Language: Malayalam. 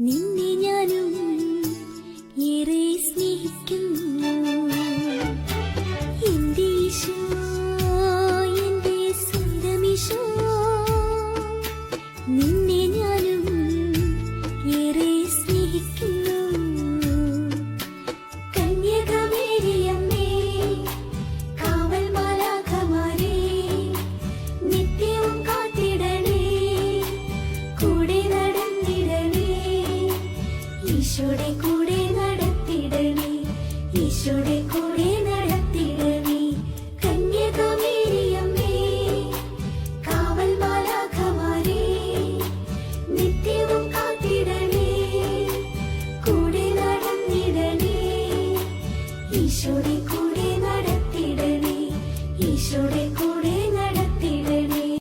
നിന്നെ ഞാനും ഏറെ സ്നേഹിക്കുന്നു. എന്റെ ഈശോ, എന്റെ സ്വന്തം ഈശോ, നിന്നെ ഞാനും ഏറെ സ്നേഹിക്കുന്നു. കന്യകമേരിയമ്മേ, കാവൽ മാലാഖമാരേ, നിത്യവും കാത്തിടണേ, കൂടെ നടന്നിടണേ, ഈശോയുടെ കൂടെ നടത്തിടണേ, ഈശോയുടെ കൂടെ നടത്തിടണേ. കന്യകമേരിയമ്മേ, കാവൽ മാലാഖമാരേ, നിത്യവും കാത്തിടണേ, കൂടെ നടന്നിടണേ, ഈശോയുടെ